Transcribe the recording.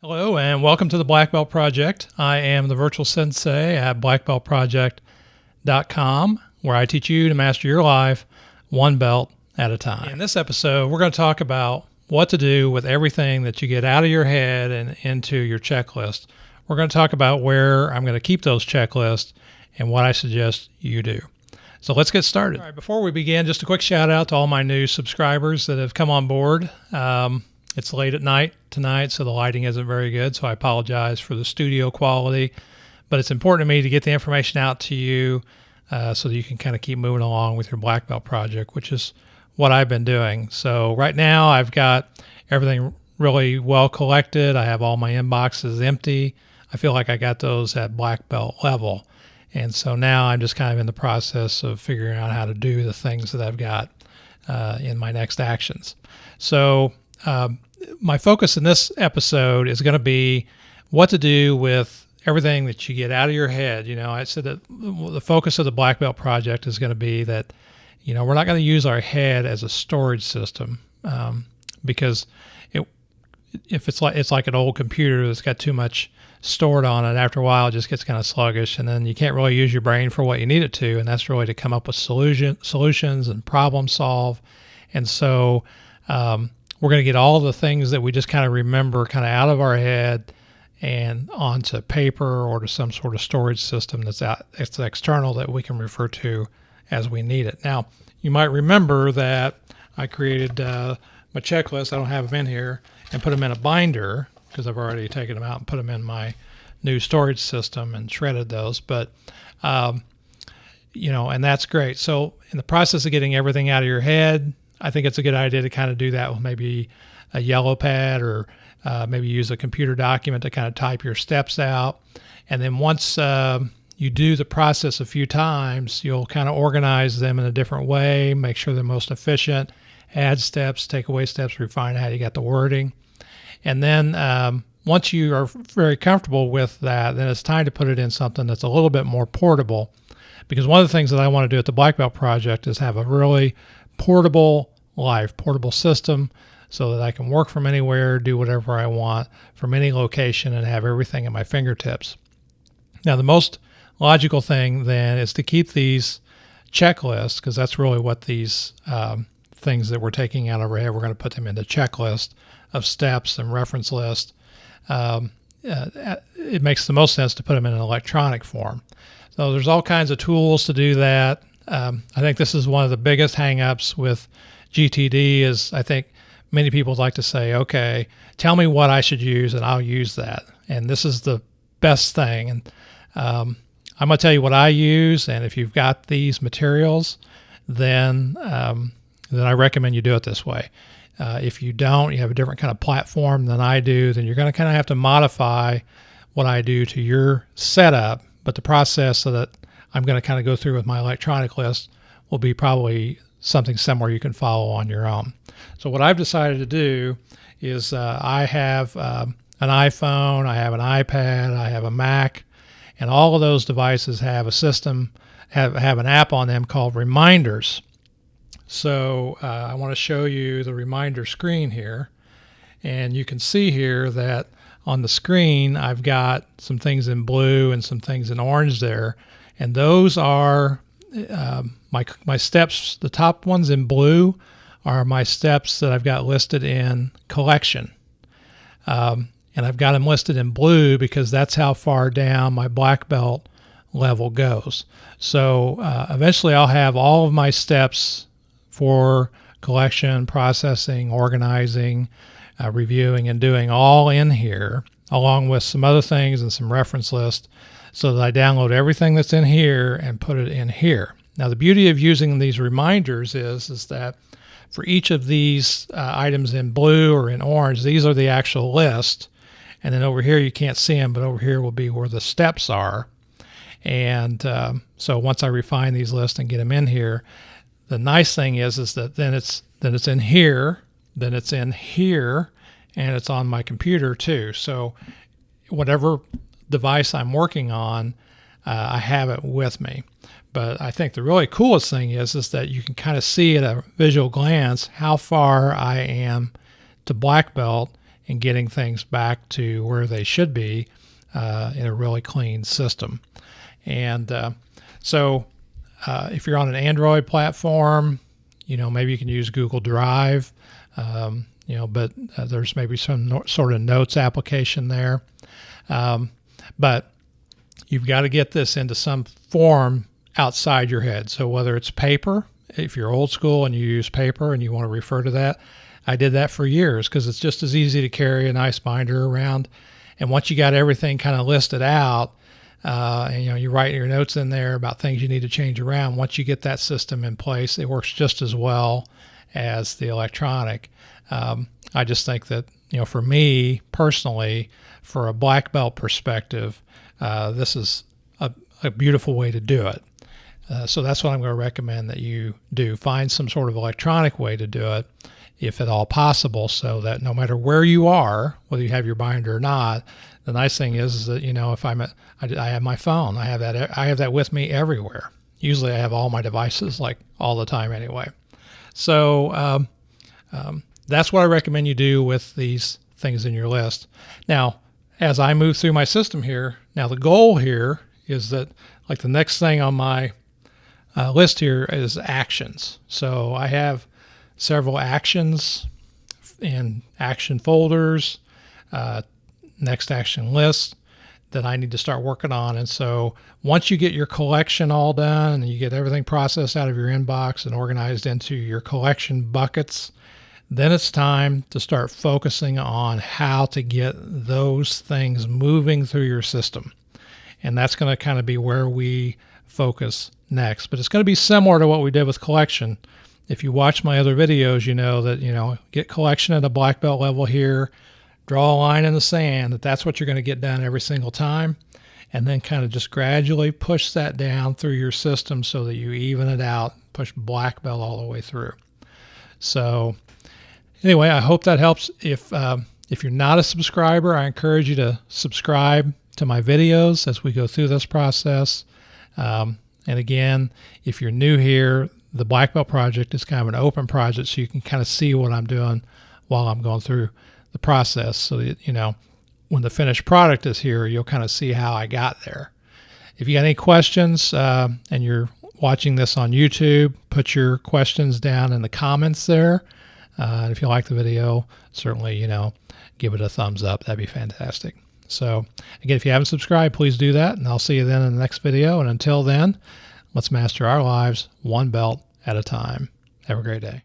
Hello and welcome to the Black Belt Project. I am the virtual sensei at BlackBeltProject.com, where I teach you to master your life one belt at a time. In this episode, we're going to talk about what to do with everything that you get out of your head and into your checklist. We're going to talk about where I'm going to keep those checklists and what I suggest you do. So let's get started. All right, before we begin, just a quick shout out to all my new subscribers that have come on board. It's late at night tonight, so the lighting isn't very good, so I apologize for the studio quality. But it's important to me to get the information out to you so that you can kind of keep moving along with your Black Belt project, which is what I've been doing. So right now I've got everything really well collected. I have all my inboxes empty. I feel like I got those at Black Belt level. And so now I'm just kind of in the process of figuring out how to do the things that I've got in my next actions. So my focus in this episode is going to be what to do with everything that you get out of your head. You know, I said that the focus of the Black Belt Project is going to be that, you know, we're not going to use our head as a storage system because if it's like an old computer that's got too much stored on it, after a while it just gets kind of sluggish, and then you can't really use your brain for what you need it to, and that's really to come up with solutions and problem solve. And so we're going to get all the things that we just kind of remember kind of out of our head and onto paper or to some sort of storage system that's external that we can refer to as we need it. Now, you might remember that I created my checklist. I don't have them in here, and put them in a binder because I've already taken them out and put them in my new storage system and shredded those. But, you know, and that's great. So in the process of getting everything out of your head, I think it's a good idea to kind of do that with maybe a yellow pad or maybe use a computer document to kind of type your steps out. And then once you do the process a few times, you'll kind of organize them in a different way, make sure they're most efficient, add steps, take away steps, refine how you got the wording. And then once you are very comfortable with that, then it's time to put it in something that's a little bit more portable. Because one of the things that I want to do at the Black Belt Project is have a really portable system so that I can work from anywhere, do whatever I want from any location, and have everything at my fingertips. Now, the most logical thing then is to keep these checklists, because that's really what these things that we're taking out of our head, we're going to put them into checklist of steps and reference list. It makes the most sense to put them in an electronic form. So there's all kinds of tools to do that. I think this is one of the biggest hangups with GTD is I think many people like to say, okay, tell me what I should use and I'll use that. And this is the best thing. And I'm going to tell you what I use. And if you've got these materials, then I recommend you do it this way. If you don't, you have a different kind of platform than I do, then you're going to kind of have to modify what I do to your setup. But the process that I'm going to kind of go through with my electronic list will be probably something similar you can follow on your own. So what I've decided to do is I have an iPhone, I have an iPad, I have a Mac, and all of those devices have a system, have an app on them called Reminders. So I want to show you the reminder screen here, and you can see here that on the screen I've got some things in blue and some things in orange there, and those are my steps. The top ones in blue are my steps that I've got listed in collection. And I've got them listed in blue because that's how far down my black belt level goes. So eventually I'll have all of my steps for collection, processing, organizing, reviewing, and doing all in here, along with some other things and some reference lists, so that I download everything that's in here and put it in here. Now, the beauty of using these reminders is that for each of these items in blue or in orange, these are the actual list. And then over here, you can't see them, but over here will be where the steps are. And so once I refine these lists and get them in here, the nice thing is that then it's in here, then it's in here, and it's on my computer too. So whatever device I'm working on, I have it with me. But I think the really coolest thing is that you can kind of see at a visual glance how far I am to black belt and getting things back to where they should be in a really clean system. And so if you're on an Android platform, maybe you can use Google Drive, but there's maybe some sort of notes application there. But you've got to get this into some form outside your head. So whether it's paper, if you're old school and you use paper and you want to refer to that, I did that for years because it's just as easy to carry a nice binder around. And once you got everything kind of listed out, and you write your notes in there about things you need to change around, once you get that system in place, it works just as well as the electronic. I just think that, for me personally, for a black belt perspective, this is a beautiful way to do it. So that's what I'm going to recommend that you do. Find some sort of electronic way to do it, if at all possible, so that no matter where you are, whether you have your binder or not, the nice thing is that, if I have my phone, I have that with me everywhere. Usually I have all my devices like all the time anyway. So that's what I recommend you do with these things in your list. Now, as I move through my system here, now the goal here is that, like, the next thing on my list here is actions. So I have several actions and action folders, next action list that I need to start working on. And so once you get your collection all done and you get everything processed out of your inbox and organized into your collection buckets, then it's time to start focusing on how to get those things moving through your system. And that's going to kind of be where we focus next. But it's going to be similar to what we did with collection. If you watch my other videos, you know that, get collection at a black belt level here, draw a line in the sand, that's what you're going to get done every single time, and then kind of just gradually push that down through your system so that you even it out, push black belt all the way through. So anyway, I hope that helps. If you're not a subscriber, I encourage you to subscribe to my videos as we go through this process. And again, if you're new here, the Black Belt Project is kind of an open project, so you can kind of see what I'm doing while I'm going through the process, so that, when the finished product is here, you'll kind of see how I got there. If you got any questions and you're watching this on YouTube, put your questions down in the comments there. And if you like the video, certainly, give it a thumbs up. That'd be fantastic. So again, if you haven't subscribed, please do that, and I'll see you then in the next video. And until then, let's master our lives one belt at a time. Have a great day.